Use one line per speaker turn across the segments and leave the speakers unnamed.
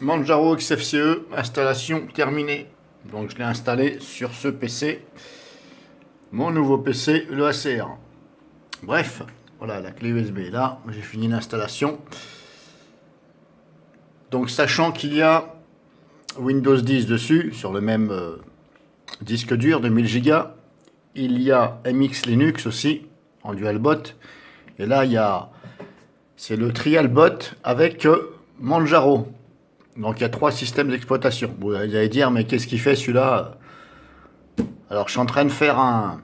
Manjaro XFCE, installation terminée. Donc je l'ai installé sur ce PC, mon nouveau PC, le ACR. Bref, voilà, la clé USB est là, j'ai fini l'installation. Donc sachant qu'il y a Windows 10 dessus, sur le même disque dur de 1000 Go, il y a MX Linux aussi, en dual boot. Et là, c'est le trial boot avec Manjaro. Donc il y a 3 systèmes d'exploitation. Vous allez dire, mais qu'est-ce qu'il fait celui-là? Alors je suis en train de faire un...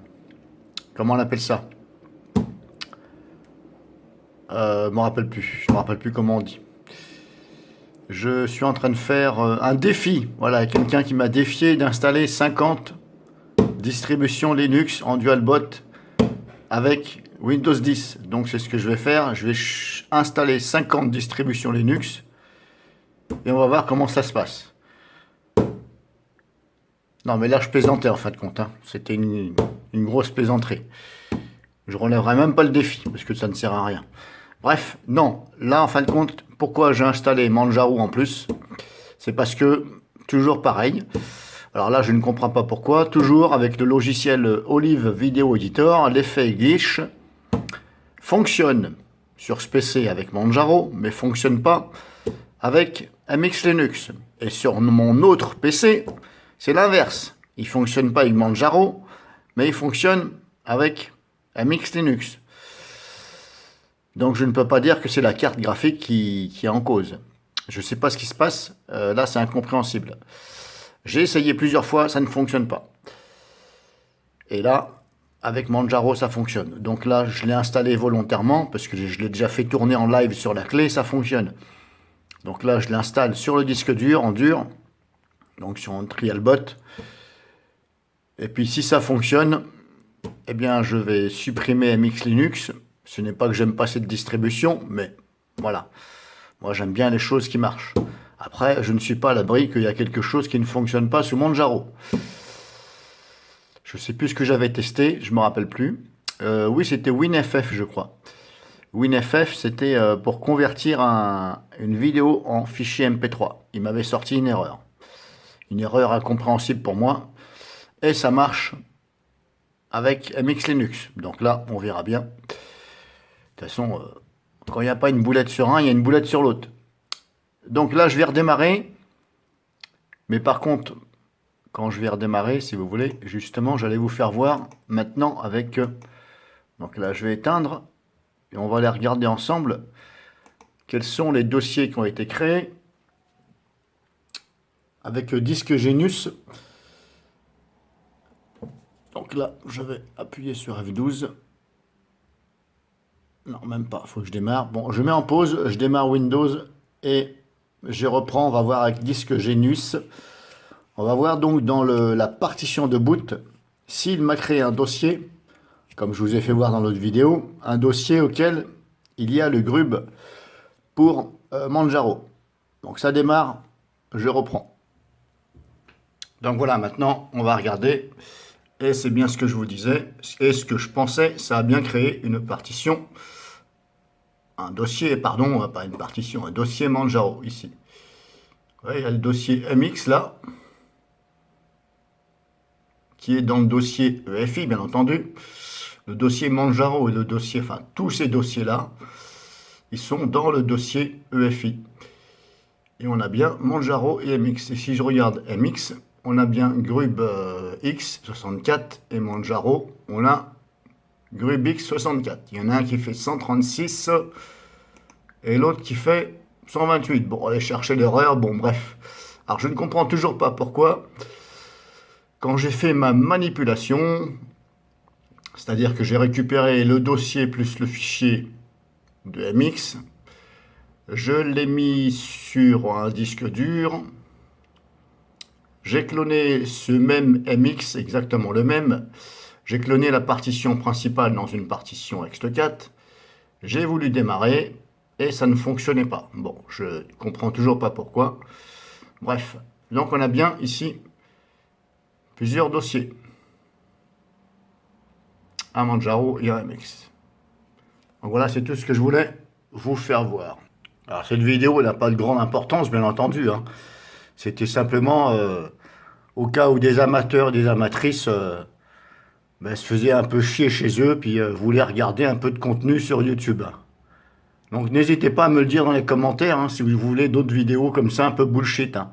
Comment on appelle ça? Je me rappelle plus. Je me rappelle plus comment on dit. Je suis en train de faire un défi. Voilà, quelqu'un qui m'a défié d'installer 50 distributions Linux en dual boot avec Windows 10. Donc c'est ce que je vais faire. Je vais installer 50 distributions Linux et on va voir comment ça se passe. Non, mais là, je plaisantais en fin de compte. Hein. C'était une grosse plaisanterie. Je relèverai même pas le défi, parce que ça ne sert à rien. Bref, non. Là, en fin de compte, pourquoi j'ai installé Manjaro en plus? C'est parce que, toujours pareil. Alors là, je ne comprends pas pourquoi. Toujours avec le logiciel Olive Video Editor, l'effet glitch fonctionne sur ce PC avec Manjaro, mais fonctionne pas avec MX Linux. Et sur mon autre PC, c'est l'inverse. Il ne fonctionne pas avec Manjaro, mais il fonctionne avec MX Linux. Donc je ne peux pas dire que c'est la carte graphique qui est en cause. Je ne sais pas ce qui se passe. Là, c'est incompréhensible. J'ai essayé plusieurs fois, ça ne fonctionne pas. Et là, avec Manjaro, ça fonctionne. Donc là, je l'ai installé volontairement, parce que je l'ai déjà fait tourner en live sur la clé, ça fonctionne. Donc là, je l'installe sur le disque dur, en dur, donc sur un trial boot. Et puis si ça fonctionne, eh bien je vais supprimer MX Linux. Ce n'est pas que j'aime pas cette distribution, mais voilà. Moi j'aime bien les choses qui marchent. Après, je ne suis pas à l'abri qu'il y a quelque chose qui ne fonctionne pas sous Manjaro. Je ne sais plus ce que j'avais testé, je ne me rappelle plus. Oui, c'était WinFF, je crois. WinFF, c'était pour convertir une vidéo en fichier MP3. Il m'avait sorti une erreur. Une erreur incompréhensible pour moi. Et ça marche avec MX Linux. Donc là, on verra bien. De toute façon, quand il n'y a pas une boulette sur un, il y a une boulette sur l'autre. Donc là, je vais redémarrer. Mais par contre, quand je vais redémarrer, si vous voulez, justement, j'allais vous faire voir maintenant avec... donc là, je vais éteindre. Et on va aller regarder ensemble quels sont les dossiers qui ont été créés avec disque Genius. Donc là, je vais appuyer sur F12. Non, même pas, il faut que je démarre. Bon, je mets en pause, je démarre Windows et je reprends. On va voir avec disque Genius. On va voir donc dans la partition de boot s'il m'a créé un dossier, comme je vous ai fait voir dans l'autre vidéo, un dossier auquel il y a le grub pour Manjaro. Donc ça démarre, je reprends. Donc voilà, maintenant on va regarder. Et c'est bien ce que je vous disais, et ce que je pensais, ça a bien créé une partition, un dossier, pardon, pas une partition, un dossier Manjaro, ici. Vous voyez, il y a le dossier MX là, qui est dans le dossier EFI, bien entendu. Le dossier Manjaro et le dossier, enfin, tous ces dossiers-là, ils sont dans le dossier EFI. Et on a bien Manjaro et MX. Et si je regarde MX, on a bien Grub X64 et Manjaro, on a Grub X64. Il y en a un qui fait 136 et l'autre qui fait 128. Bon, allez chercher l'erreur, bon bref. Alors je ne comprends toujours pas pourquoi, quand j'ai fait ma manipulation, c'est-à-dire que j'ai récupéré le dossier plus le fichier de MX, je l'ai mis sur un disque dur. J'ai cloné ce même MX, exactement le même. J'ai cloné la partition principale dans une partition ext4. J'ai voulu démarrer et ça ne fonctionnait pas. Bon, je ne comprends toujours pas pourquoi. Bref, donc on a bien ici plusieurs dossiers. Un Manjaro et un MX. Donc voilà, c'est tout ce que je voulais vous faire voir. Alors cette vidéo n'a pas de grande importance, bien entendu, hein. C'était simplement au cas où des amateurs et des amatrices ben, se faisaient un peu chier chez eux, puis voulaient regarder un peu de contenu sur YouTube. Donc n'hésitez pas à me le dire dans les commentaires hein, si vous voulez d'autres vidéos comme ça un peu bullshit, hein.